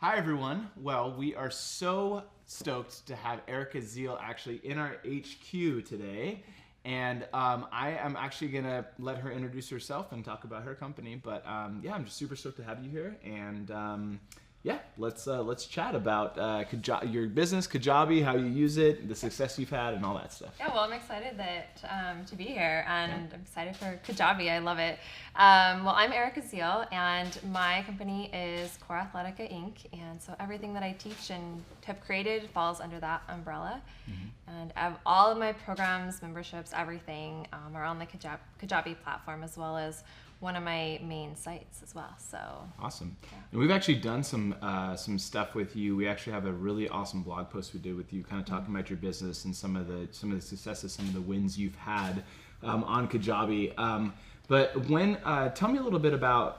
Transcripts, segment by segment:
Hi everyone. Well, we are so stoked to have Erica Ziel actually in our HQ today. And I am actually gonna let her introduce herself and talk about her company. But yeah, I'm just super stoked to have you here. And yeah, let's chat about your business, Kajabi, how you use it, the success you've had, and all that stuff. Yeah, well, I'm excited to be here, and I'm excited for Kajabi. I love it. Well, I'm Erica Ziel, and my company is Core Athletica, Inc. And so everything that I teach and have created falls under that umbrella. Mm-hmm. And all of my programs, memberships, everything are on the Kajabi platform, as well as one of my main sites as well. So awesome. Yeah. And we've actually done some stuff with you. We actually have a really awesome blog post we did with you, kind of talking about your business and some of the successes, some of the wins you've had on Kajabi. But tell me a little bit about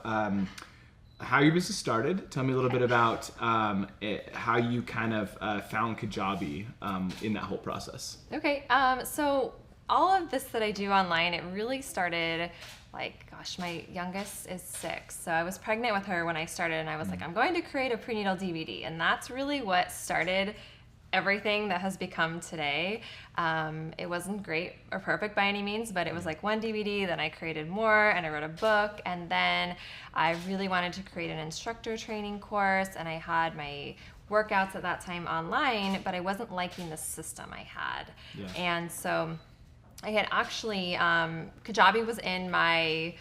how your business started. Tell me a little bit about how you kind of found Kajabi in that whole process. Okay. So all of this that I do online, it really started my youngest is 6. So I was pregnant with her when I started, and I was like, I'm going to create a prenatal DVD. And that's really what started everything that has become today. It wasn't great or perfect by any means, but it was like one DVD, then I created more, and I wrote a book, and then I really wanted to create an instructor training course, and I had my workouts at that time online, but I wasn't liking the system I had. Yeah. And so I had actually, Kajabi was in my,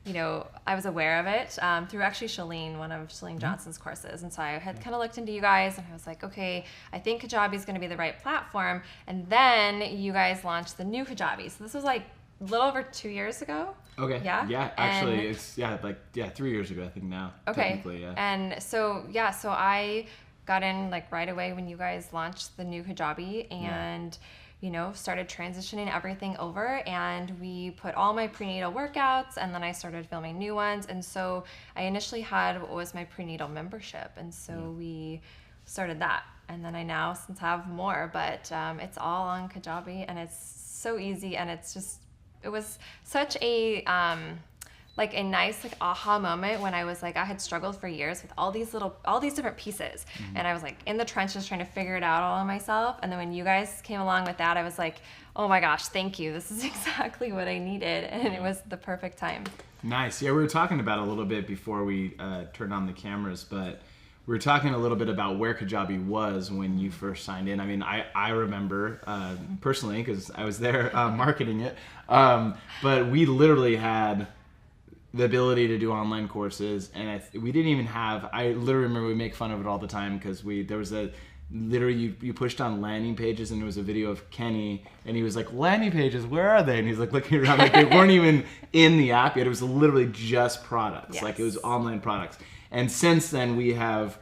I was aware of it through actually one of Shalene Johnson's courses. And so I had kind of looked into you guys, and I was like, okay, I think Kajabi is going to be the right platform. And then you guys launched the new Kajabi. So this was like a little over 2 years ago. Okay. Yeah. Yeah. Actually, it's 3 years ago, I think now. Okay. Technically, yeah. And so I got in like right away when you guys launched the new Kajabi, and started transitioning everything over, and we put all my prenatal workouts, and then I started filming new ones. And so I initially had what was my prenatal membership, and so we started that. And then I now since have more, but it's all on Kajabi, and it's so easy, and it was such a a nice aha moment when I was like, I had struggled for years with all these different pieces. Mm-hmm. And I was like in the trenches trying to figure it out all on myself. And then when you guys came along with that, I was like, oh my gosh, thank you. This is exactly what I needed. And it was the perfect time. Nice. Yeah, we were talking about it a little bit before we turned on the cameras, but we were talking a little bit about where Kajabi was when you first signed in. I mean, I remember personally, because I was there marketing it, but we literally had the ability to do online courses, and we didn't even have, I literally remember we make fun of it all the time, because you pushed on landing pages, and there was a video of Kenny, and he was like, landing pages, where are they? And he's like looking around, like they weren't even in the app yet. It was literally just products. Yes. Like it was online products. And since then we have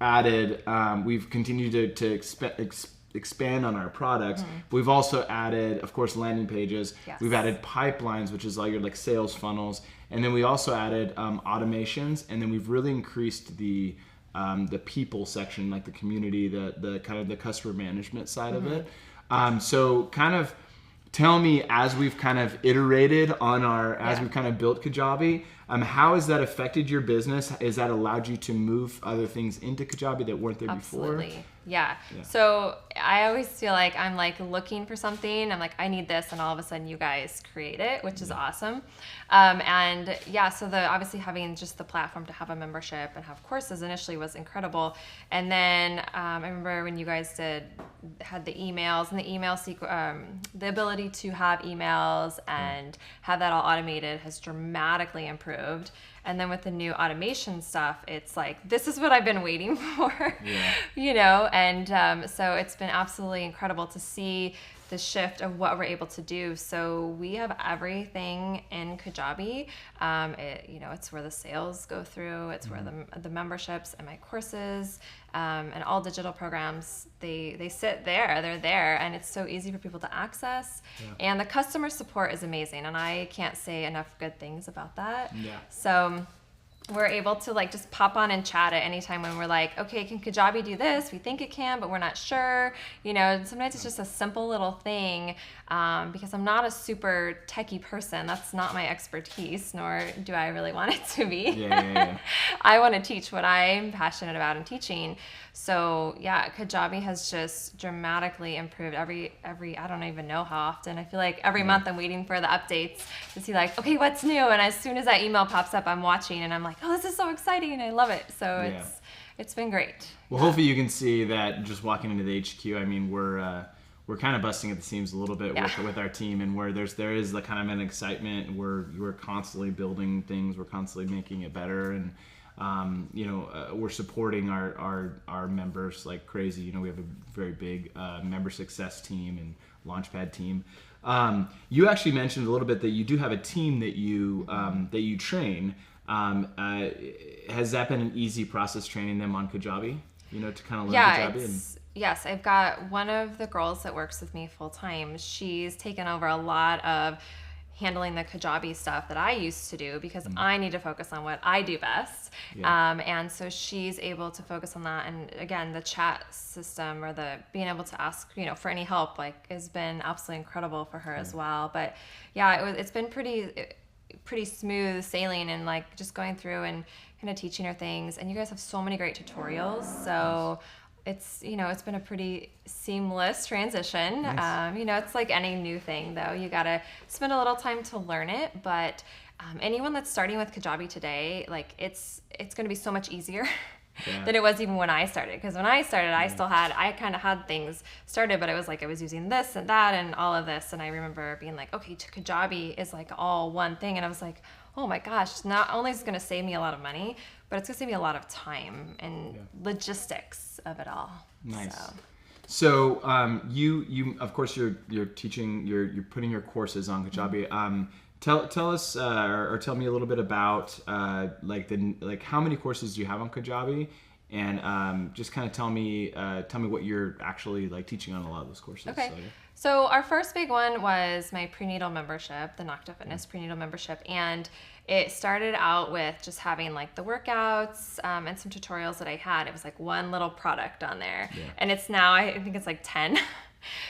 added, we've continued to expand on our products. Mm-hmm. We've also added, of course, landing pages. Yes. We've added pipelines, which is all your sales funnels. And then we also added automations, and then we've really increased the people section, like the community, the kind of the customer management side of it. So kind of tell me, as we've kind of iterated on as we've kind of built Kajabi, how has that affected your business? Has that allowed you to move other things into Kajabi that weren't there before? Absolutely. Yeah. So I always feel like I'm looking for something. I'm like, I need this, and all of a sudden you guys create it, which is awesome. So obviously having just the platform to have a membership and have courses initially was incredible. And then I remember when you guys had the emails and the email the ability to have emails and have that all automated has dramatically improved. And then with the new automation stuff, it's like, this is what I've been waiting for, and so it's been absolutely incredible to see the shift of what we're able to do. So we have everything in Kajabi. It's where the sales go through. It's where the memberships and my courses and all digital programs, they sit there. They're there, and it's so easy for people to access. Yeah. And the customer support is amazing, and I can't say enough good things about that. Yeah. So we're able to like just pop on and chat at any time when we're like, okay, can Kajabi do this? We think it can, but we're not sure. And sometimes it's just a simple little thing, because I'm not a super techie person. That's not my expertise, nor do I really want it to be. Yeah. I want to teach what I'm passionate about in teaching. So yeah, Kajabi has just dramatically improved every I don't even know how often. I feel like every month I'm waiting for the updates to see like, okay, what's new? And as soon as that email pops up, I'm watching and I'm like, oh, this is so exciting, and I love it. So it's been great. Well, hopefully you can see that just walking into the HQ. I mean, we're kind of busting at the seams a little bit with our team, and where there is the kind of an excitement. We're constantly building things. We're constantly making it better, and we're supporting our members like crazy. We have a very big member success team and launchpad team. You actually mentioned a little bit that you do have a team that you train. Has that been an easy process training them on Kajabi? To kind of learn Kajabi? Yes, I've got one of the girls that works with me full time. She's taken over a lot of handling the Kajabi stuff that I used to do, because I need to focus on what I do best. And so she's able to focus on that. And again, the chat system, or the being able to ask, for any help, like, has been absolutely incredible for her as well. But yeah, it's been pretty smooth sailing, and like just going through and kind of teaching her things. And you guys have so many great tutorials. So it's been a pretty seamless transition. Nice. It's like any new thing though. You gotta spend a little time to learn it, but anyone that's starting with Kajabi today, like it's gonna be so much easier than it was even when I started. Because when I started, I kind of had things started, but it was like I was using this and that and all of this. And I remember being like, okay, Kajabi is like all one thing. And I was like, oh my gosh, not only is it going to save me a lot of money, but it's going to save me a lot of time and logistics of it all. Nice. So you of course you're teaching, you're putting your courses on Kajabi. Tell us or tell me a little bit about how many courses do you have on Kajabi, and just kind of tell me what you're actually like teaching on a lot of those courses. Okay. So our first big one was my prenatal membership, the Nocta Fitness prenatal membership, and it started out with just having like the workouts and some tutorials that I had. It was like one little product on there, and it's now I think it's like 10.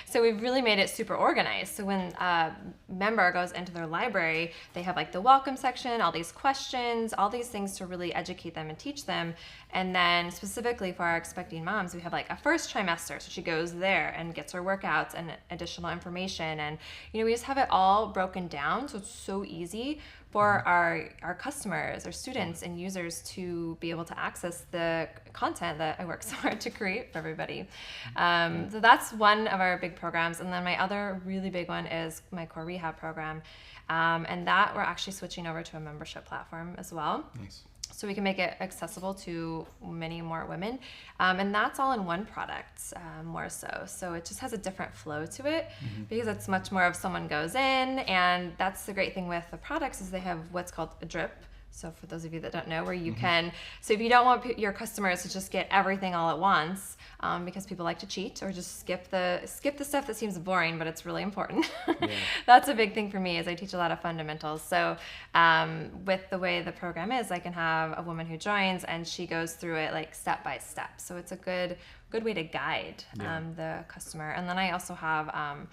So we've really made it super organized. So when a member goes into their library, they have like the welcome section, all these questions, all these things to really educate them and teach them. And then specifically for our expecting moms, we have like a first trimester. So she goes there and gets her workouts and additional information. And, we just have it all broken down. So it's so easy for our customers, our students and users to be able to access the content that I work so hard to create for everybody. So that's one of our big programs. And then my other really big one is my core rehab program. And that we're actually switching over to a membership platform as well. Nice. So we can make it accessible to many more women. And that's all in one product, more so. So it just has a different flow to it because it's much more of someone goes in, and that's the great thing with the products is they have what's called a drip. So for those of you that don't know, where you can, so if you don't want your customers to just get everything all at once, because people like to cheat or just skip the stuff that seems boring, but it's really important. That's a big thing for me is I teach a lot of fundamentals. So with the way the program is, I can have a woman who joins and she goes through it like step by step. So it's a good way to guide the customer. And then I also have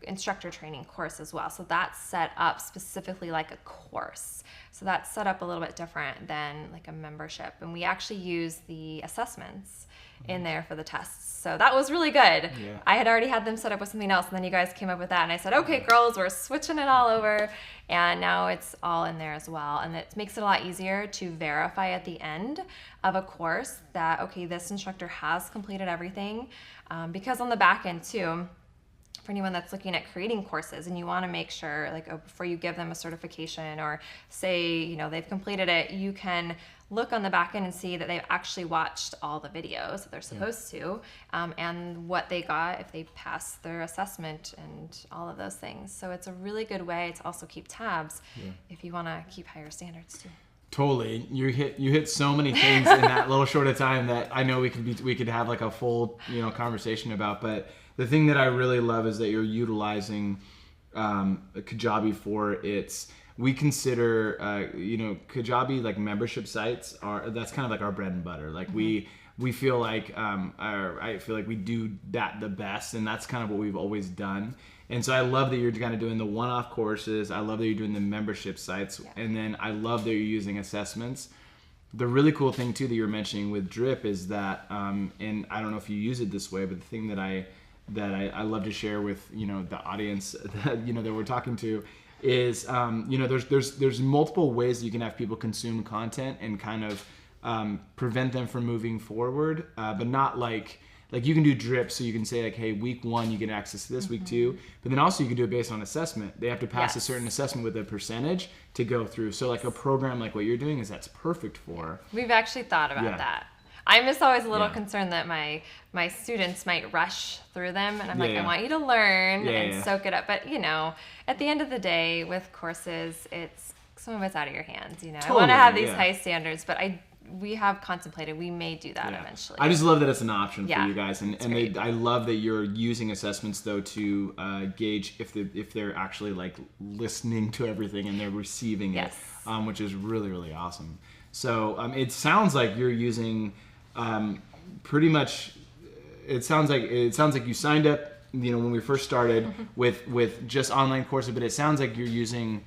instructor training course as well. So that's set up specifically like a course. So that's set up a little bit different than like a membership. And we actually use the assessments in there for the tests. So that was really good. I had already had them set up with something else, and then you guys came up with that. And I said, okay, girls, we're switching it all over. And now it's all in there as well. And it makes it a lot easier to verify at the end of a course that, okay, this instructor has completed everything. Because on the back end too, for anyone that's looking at creating courses and you want to make sure like before you give them a certification or say they've completed it, you can look on the back end and see that they've actually watched all the videos that they're supposed to, and what they got if they passed their assessment and all of those things. So it's a really good way to also keep tabs if you want to keep higher standards too. Totally. You hit so many things in that little short of time that I know we could have like a full conversation about. But the thing that I really love is that you're utilizing Kajabi for its we consider, Kajabi, like membership sites that's kind of like our bread and butter. Like we feel like, I feel like we do that the best, and that's kind of what we've always done. And so I love that you're kind of doing the one-off courses. I love that you're doing the membership sites. Yeah. And then I love that you're using assessments. The really cool thing too that you're mentioning with Drip is that, and I don't know if you use it this way, but the thing that I love to share with, the audience that, that we're talking to is, there's multiple ways that you can have people consume content and kind of prevent them from moving forward, but not like you can do Drip, so you can say like, hey, week 1 you get access to this, week 2, but then also you can do it based on assessment. They have to pass a certain assessment with a percentage to go through. So like a program like what you're doing that's perfect for. We've actually thought about that. I'm just always a little concerned that my students might rush through them, and I'm I want you to learn and soak it up. But at the end of the day, with courses, some of it's out of your hands. Totally, I want to have these high standards, but we have contemplated we may do that eventually. I just love that it's an option for you guys, and I love that you're using assessments though to gauge if they're actually like listening to everything and they're receiving it, which is really, really awesome. So it sounds like you're using pretty much. It sounds like you signed up, when we first started with just online courses, but it sounds like you're using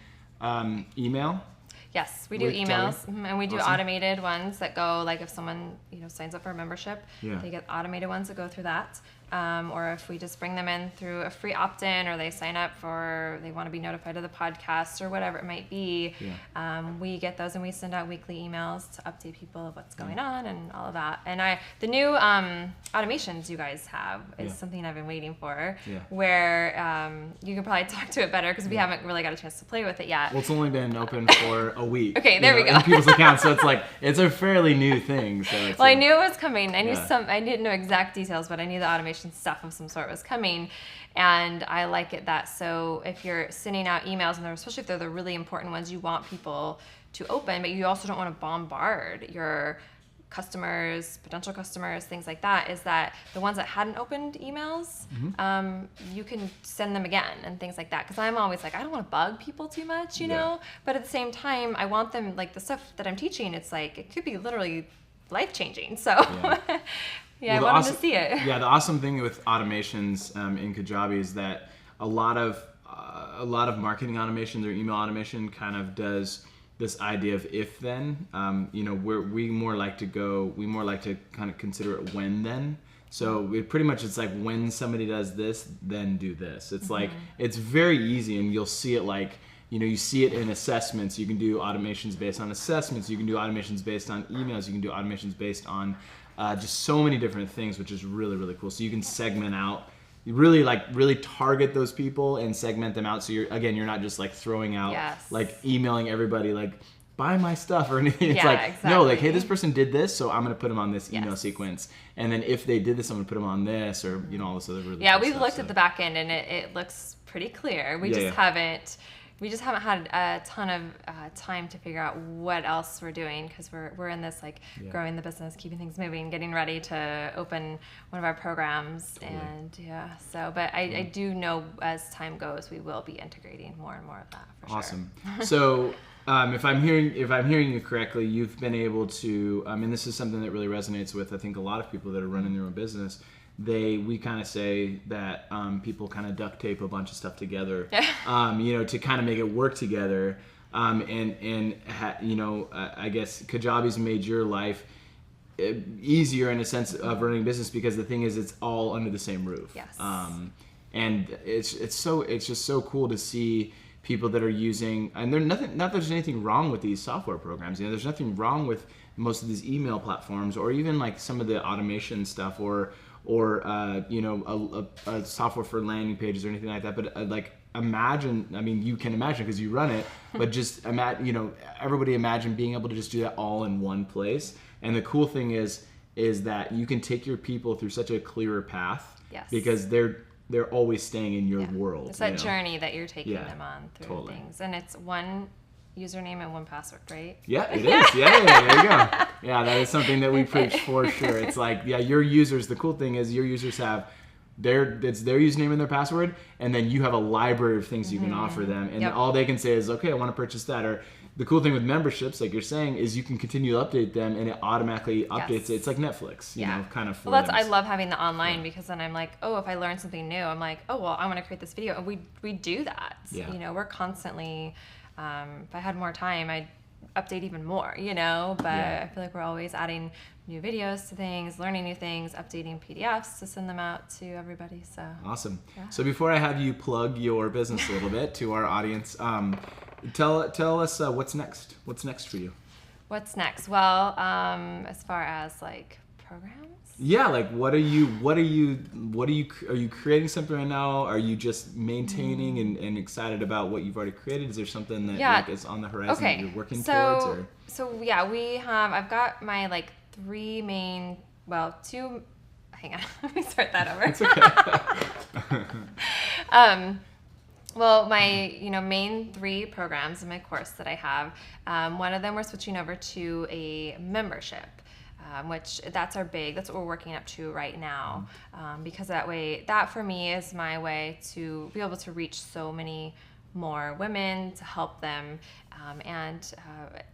email. Yes, we do emails, and we do automated ones that go, like if someone signs up for a membership, they get automated ones that go through that. Or if we just bring them in through a free opt-in, or they sign up they want to be notified of the podcast or whatever it might be, we get those and we send out weekly emails to update people of what's going on and all of that. And the new automations you guys have is something I've been waiting for, where you can probably talk to it better because we haven't really got a chance to play with it yet. Well, it's only been open for a week. Okay, there we go. In people's accounts, so it's a fairly new thing. So I knew it was coming. I didn't know exact details, but I knew the automation stuff of some sort was coming, and I like it that so if you're sending out emails, and especially if they're the really important ones you want people to open, but you also don't want to bombard your customers, potential customers, things like that, is that the ones that hadn't opened emails, you can send them again and things like that. Because I'm always like, I don't want to bug people too much, know, but at the same time, I want them, like the stuff that I'm teaching, it's like, it could be literally life-changing. So I want them to see it. Yeah, the awesome thing with automations in Kajabi is that a lot of marketing automation, or email automation, kind of does this idea of if then. We more like to kind of consider it when then. So it's like when somebody does this, then do this. It's like it's very easy, and you'll see it like. You see it in assessments. You can do automations based on assessments. You can do automations based on emails. You can do automations based on just so many different things, which is really, really cool. So you can segment out, really target those people and segment them out. So you're not just like throwing out, like emailing everybody like, buy my stuff or anything. It's no, like, hey, this person did this, so I'm going to put them on this email sequence. And then if they did this, I'm going to put them on this, or, all this other really cool we've stuff, looked at the back end, and it looks pretty clear. We just haven't had a ton of time to figure out what else we're doing, because we're in this growing the business, keeping things moving, getting ready to open one of our programs. And but I do know as time goes, we will be integrating more and more of that for awesome. So if I'm hearing you correctly, you've been able to, this is something that really resonates with, I think, a lot of people that are running their own business. We kind of say that people kind of duct tape a bunch of stuff together, to kind of make it work together. I guess Kajabi's made your life easier in a sense of running a business, because the thing is, it's all under the same roof. Yes. And it's just so cool to see people that are using, and not that there's anything wrong with these software programs. There's nothing wrong with most of these email platforms, or even like some of the automation stuff, or a software for landing pages or anything like that. But imagine, you can imagine because you run it, but just imagine, everybody imagine being able to just do that all in one place. And the cool thing is that you can take your people through such a clearer path, because they're always staying in your world. It's that journey that you're taking them on through things. And it's one username and one password, right? Yeah, it is. Yeah, there you go. Yeah, that is something that we preach for sure. It's like, your users, the cool thing is your users have it's their username and their password, and then you have a library of things you can offer them, and all they can say is, okay, I want to purchase that. Or the cool thing with memberships, like you're saying, is you can continue to update them, and it automatically updates it. It's like Netflix, you know, kind of for them. I love having the online because then I'm like, oh, if I learn something new, I'm like, oh, well, I want to create this video. And we do that. Yeah. You know, we're constantly, if I had more time, I'd update even more, you know, but I feel like we're always adding new videos to things, learning new things, updating PDFs to send them out to everybody. So awesome. So before I have you plug your business a little bit to our audience, tell us what's next. What's next for you? What's next? Well, as far as like programs. Yeah, like are you creating something right now? Are you just maintaining and excited about what you've already created? Is there something that like, is on the horizon that you're working towards? Or? So yeah, I've got my like two, hang on, let me start that over. It's okay. Well, my main 3 programs in my course that I have, one of them we're switching over to a membership. Which that's what we're working up to right now, because that for me is my way to be able to reach so many more women, to help them, and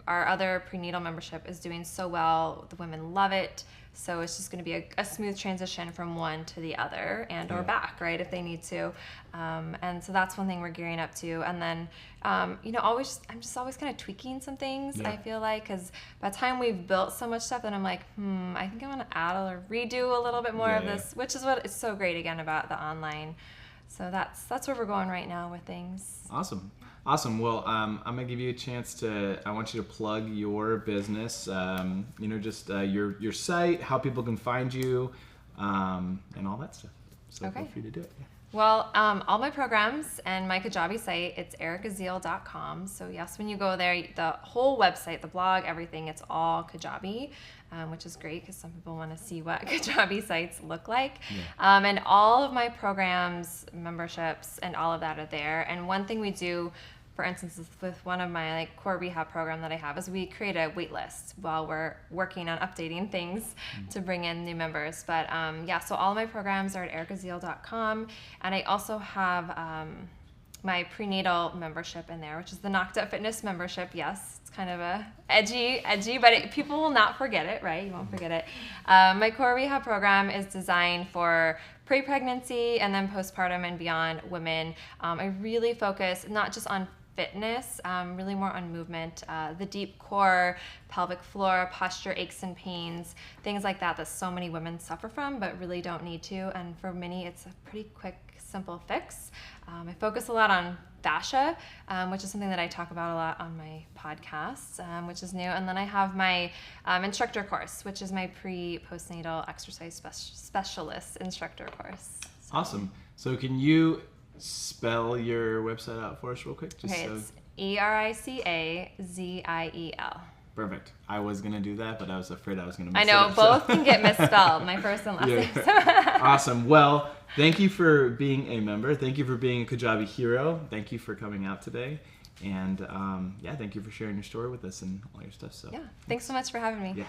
our other prenatal membership is doing so well. The women love it, so it's just going to be a smooth transition from one to the other, or back, right, if they need to. And so that's one thing we're gearing up to. And then, I'm just always kind of tweaking some things, I feel like, because by the time we've built so much stuff, then I'm like, I think I want to add or redo a little bit more of this, which is what is so great, again, about the online. So that's where we're going right now with things. Awesome. Well, I'm gonna give you a chance I want you to plug your business. Your site, how people can find you, and all that stuff. So feel free to do it. Yeah. Well, all my programs and my Kajabi site, it's ericaziel.com. So yes, when you go there, the whole website, the blog, everything, it's all Kajabi, which is great because some people want to see what Kajabi sites look like. Yeah. And all of my programs, memberships, and all of that are there. And one thing we do, for instance, with one of my core rehab program that I have, is we create a wait list while we're working on updating things to bring in new members. But so all of my programs are at ericaziel.com, and I also have my prenatal membership in there, which is the Knocked Up Fitness membership. Yes, it's kind of a edgy, but people will not forget it, right? You won't forget it. My core rehab program is designed for pre-pregnancy and then postpartum and beyond women. I really focus not just on fitness, really more on movement, the deep core, pelvic floor, posture aches and pains, things like that so many women suffer from but really don't need to. And for many, it's a pretty quick, simple fix. I focus a lot on fascia, which is something that I talk about a lot on my podcasts, which is new. And then I have my instructor course, which is my postnatal exercise specialist instructor course. Awesome. So can you spell your website out for us real quick? It's EricaZiel. Perfect. I was going to do that, but I was afraid I was going to miss it. I know, up, both can get misspelled, my first and last name. Awesome. Well, thank you for being a member. Thank you for being a Kajabi hero. Thank you for coming out today. And thank you for sharing your story with us and all your stuff. So thanks so much for having me. Yeah.